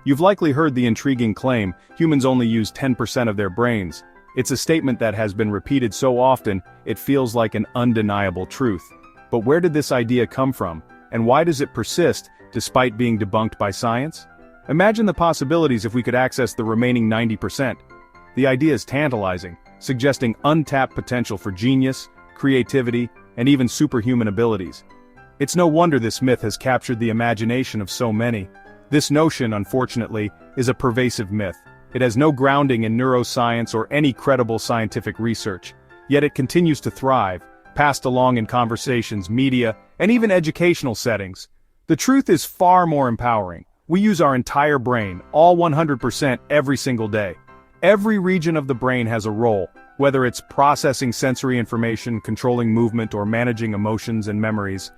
You've likely heard the intriguing claim, humans only use 10% of their brains. It's a statement that has been repeated so often, it feels like an undeniable truth. But where did this idea come from, and why does it persist, despite being debunked by science? Imagine the possibilities if we could access the remaining 90%. The idea is tantalizing, suggesting untapped potential for genius, creativity, and even superhuman abilities. It's no wonder this myth has captured the imagination of so many. This notion, unfortunately, is a pervasive myth. It has no grounding in neuroscience or any credible scientific research. Yet it continues to thrive, passed along in conversations, media, and even educational settings. The truth is far more empowering. We use our entire brain, all 100% every single day. Every region of the brain has a role, whether it's processing sensory information, controlling movement, or managing emotions and memories.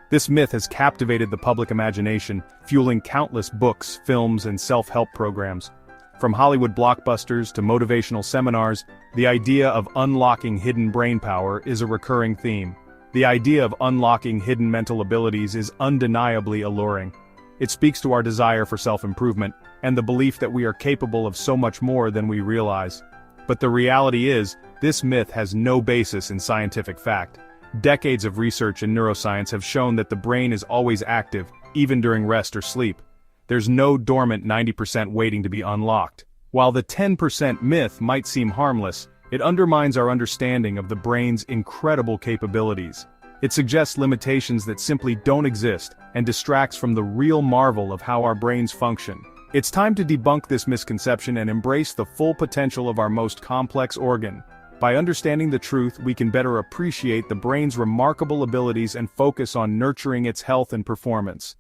This myth has captivated the public imagination, fueling countless books, films, and self-help programs. From Hollywood blockbusters to motivational seminars, the idea of unlocking hidden brain power is a recurring theme. The idea of unlocking hidden mental abilities is undeniably alluring. It speaks to our desire for self-improvement, and the belief that we are capable of so much more than we realize. But the reality is, this myth has no basis in scientific fact. Decades of research in neuroscience have shown that the brain is always active, even during rest or sleep. There's no dormant 90% waiting to be unlocked. While the 10% myth might seem harmless, it undermines our understanding of the brain's incredible capabilities. It suggests limitations that simply don't exist, and distracts from the real marvel of how our brains function. It's time to debunk this misconception and embrace the full potential of our most complex organ. By understanding the truth, we can better appreciate the brain's remarkable abilities and focus on nurturing its health and performance.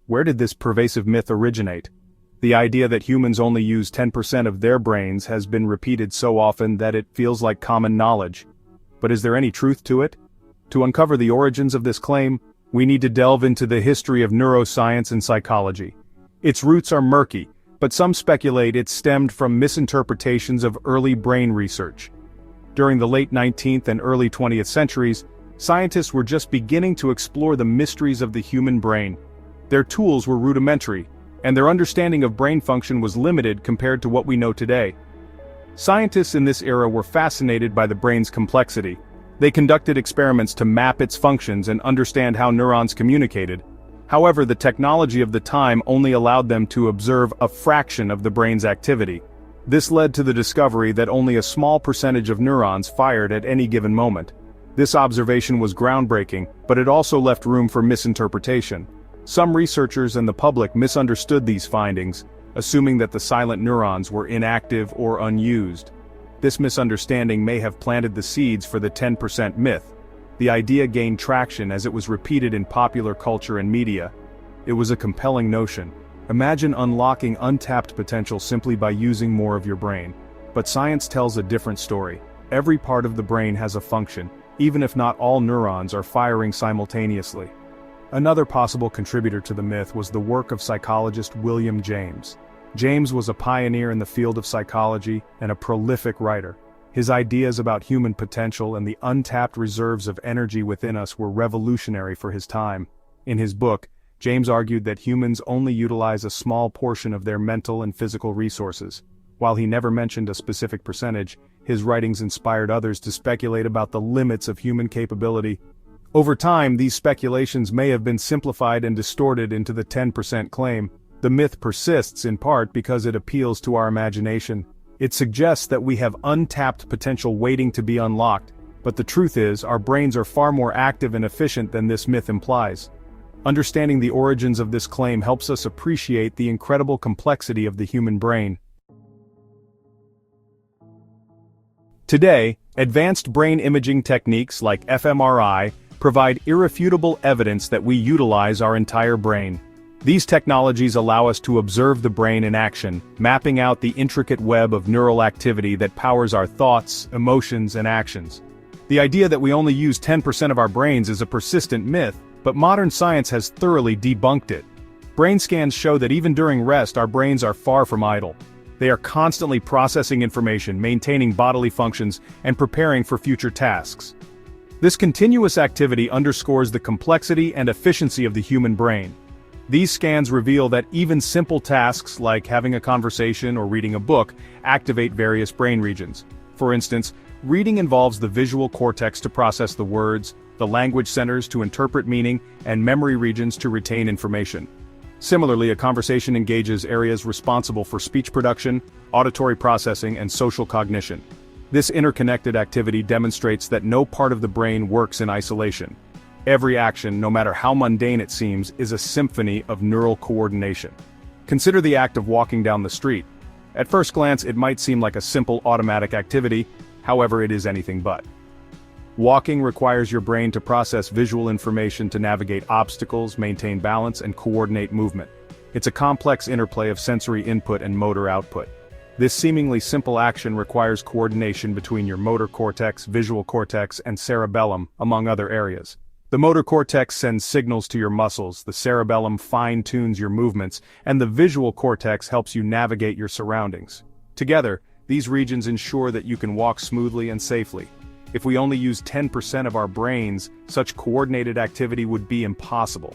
Where did this pervasive myth originate? The idea that humans only use 10% of their brains has been repeated so often that it feels like common knowledge. But is there any truth to it? To uncover the origins of this claim, we need to delve into the history of neuroscience and psychology. Its roots are murky, but some speculate it stemmed from misinterpretations of early brain research. During the late 19th and early 20th centuries, scientists were just beginning to explore the mysteries of the human brain. Their tools were rudimentary, and their understanding of brain function was limited compared to what we know today. Scientists in this era were fascinated by the brain's complexity. They conducted experiments to map its functions and understand how neurons communicated. However, the technology of the time only allowed them to observe a fraction of the brain's activity. This led to the discovery that only a small percentage of neurons fired at any given moment. This observation was groundbreaking, but it also left room for misinterpretation. Some researchers and the public misunderstood these findings, assuming that the silent neurons were inactive or unused. This misunderstanding may have planted the seeds for the 10% myth. The idea gained traction as it was repeated in popular culture and media. It was a compelling notion. Imagine unlocking untapped potential simply by using more of your brain. But science tells a different story. Every part of the brain has a function, even if not all neurons are firing simultaneously. Another possible contributor to the myth was the work of psychologist William James. James was a pioneer in the field of psychology and a prolific writer. His ideas about human potential and the untapped reserves of energy within us were revolutionary for his time. In his book, James argued that humans only utilize a small portion of their mental and physical resources. While he never mentioned a specific percentage, his writings inspired others to speculate about the limits of human capability. Over time, these speculations may have been simplified and distorted into the 10% claim. The myth persists in part because it appeals to our imagination. It suggests that we have untapped potential waiting to be unlocked, but the truth is, our brains are far more active and efficient than this myth implies. Understanding the origins of this claim helps us appreciate the incredible complexity of the human brain. Today, advanced brain imaging techniques like fMRI provide irrefutable evidence that we utilize our entire brain. These technologies allow us to observe the brain in action, mapping out the intricate web of neural activity that powers our thoughts, emotions, and actions. The idea that we only use 10% of our brains is a persistent myth, but modern science has thoroughly debunked it. Brain scans show that even during rest, our brains are far from idle. They are constantly processing information, maintaining bodily functions, and preparing for future tasks. This continuous activity underscores the complexity and efficiency of the human brain. These scans reveal that even simple tasks like having a conversation or reading a book activate various brain regions. For instance, reading involves the visual cortex to process the words, the language centers to interpret meaning, and memory regions to retain information. Similarly, a conversation engages areas responsible for speech production, auditory processing, and social cognition. This interconnected activity demonstrates that no part of the brain works in isolation. Every action, no matter how mundane it seems, is a symphony of neural coordination. Consider the act of walking down the street. At first glance, it might seem like a simple automatic activity, however, it is anything but. Walking requires your brain to process visual information to navigate obstacles, maintain balance, and coordinate movement. It's a complex interplay of sensory input and motor output. This seemingly simple action requires coordination between your motor cortex, visual cortex, and cerebellum, among other areas. The motor cortex sends signals to your muscles, the cerebellum fine-tunes your movements, and the visual cortex helps you navigate your surroundings. Together, these regions ensure that you can walk smoothly and safely. If we only use 10% of our brains, such coordinated activity would be impossible.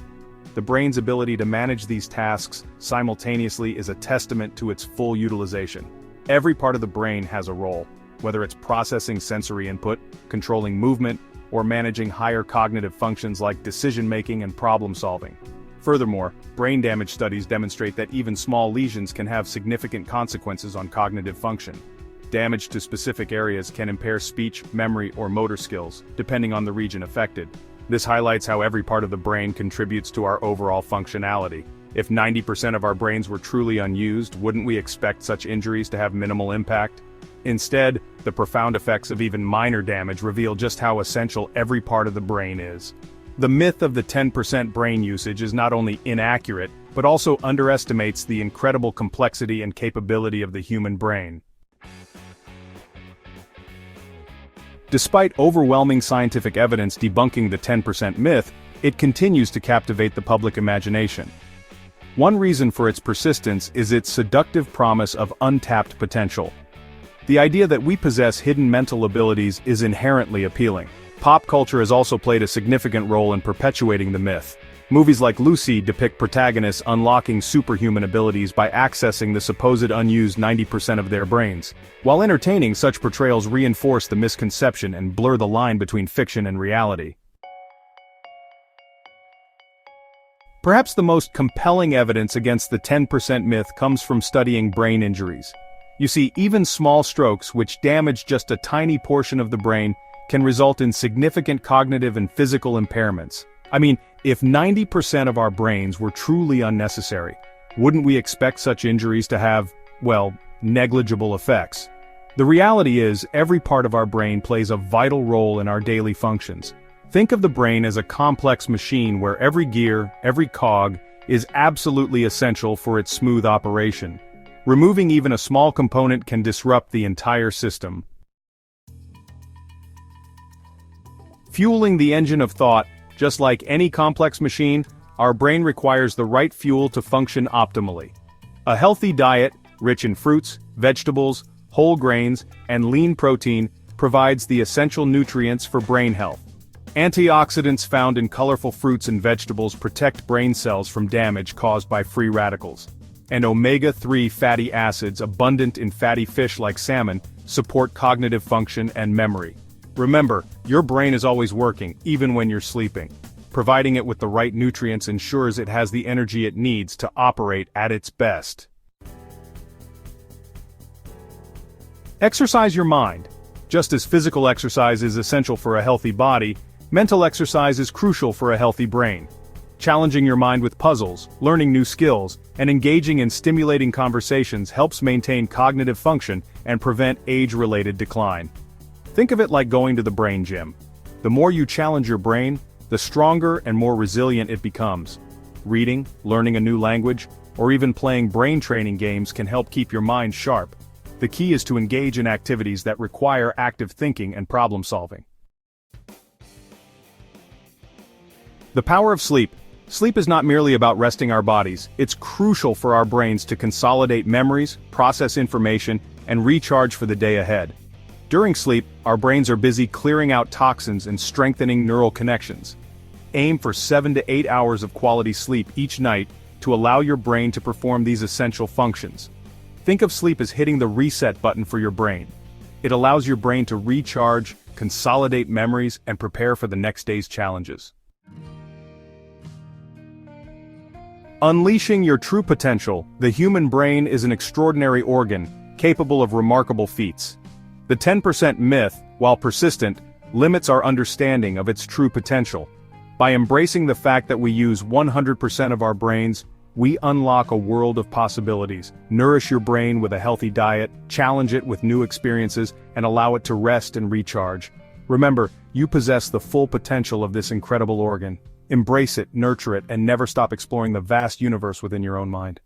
The brain's ability to manage these tasks simultaneously is a testament to its full utilization. Every part of the brain has a role, whether it's processing sensory input, controlling movement, or managing higher cognitive functions like decision-making and problem-solving. Furthermore, brain damage studies demonstrate that even small lesions can have significant consequences on cognitive function. Damage to specific areas can impair speech, memory, or motor skills, depending on the region affected. This highlights how every part of the brain contributes to our overall functionality. If 90% of our brains were truly unused, wouldn't we expect such injuries to have minimal impact? Instead, the profound effects of even minor damage reveal just how essential every part of the brain is. The myth of the 10% brain usage is not only inaccurate, but also underestimates the incredible complexity and capability of the human brain. Despite overwhelming scientific evidence debunking the 10% myth, it continues to captivate the public imagination. One reason for its persistence is its seductive promise of untapped potential. The idea that we possess hidden mental abilities is inherently appealing. Pop culture has also played a significant role in perpetuating the myth. Movies like Lucy depict protagonists unlocking superhuman abilities by accessing the supposed unused 90% of their brains. While entertaining, such portrayals reinforce the misconception and blur the line between fiction and reality. Perhaps the most compelling evidence against the 10% myth comes from studying brain injuries. You see, even small strokes which damage just a tiny portion of the brain can result in significant cognitive and physical impairments. I mean, if 90% of our brains were truly unnecessary, wouldn't we expect such injuries to have, well, negligible effects? The reality is, every part of our brain plays a vital role in our daily functions. Think of the brain as a complex machine where every gear, every cog, is absolutely essential for its smooth operation. Removing even a small component can disrupt the entire system. Fueling the engine of thought, just like any complex machine, our brain requires the right fuel to function optimally. A healthy diet, rich in fruits, vegetables, whole grains, and lean protein, provides the essential nutrients for brain health. Antioxidants found in colorful fruits and vegetables protect brain cells from damage caused by free radicals. And omega-3 fatty acids abundant in fatty fish like salmon support cognitive function and memory. Remember, your brain is always working, even when you're sleeping. Providing it with the right nutrients ensures it has the energy it needs to operate at its best. Exercise your mind. Just as physical exercise is essential for a healthy body, mental exercise is crucial for a healthy brain. Challenging your mind with puzzles, learning new skills, and engaging in stimulating conversations helps maintain cognitive function and prevent age-related decline. Think of it like going to the brain gym. The more you challenge your brain, the stronger and more resilient it becomes. Reading, learning a new language, or even playing brain training games can help keep your mind sharp. The key is to engage in activities that require active thinking and problem solving. The power of sleep. Sleep is not merely about resting our bodies, it's crucial for our brains to consolidate memories, process information, and recharge for the day ahead. During sleep, our brains are busy clearing out toxins and strengthening neural connections. Aim for 7 to 8 hours of quality sleep each night, to allow your brain to perform these essential functions. Think of sleep as hitting the reset button for your brain. It allows your brain to recharge, consolidate memories, and prepare for the next day's challenges. Unleashing your true potential, the human brain is an extraordinary organ, capable of remarkable feats. The 10% myth, while persistent, limits our understanding of its true potential. By embracing the fact that we use 100% of our brains, we unlock a world of possibilities. Nourish your brain with a healthy diet, challenge it with new experiences, and allow it to rest and recharge. Remember, you possess the full potential of this incredible organ. Embrace it, nurture it, and never stop exploring the vast universe within your own mind.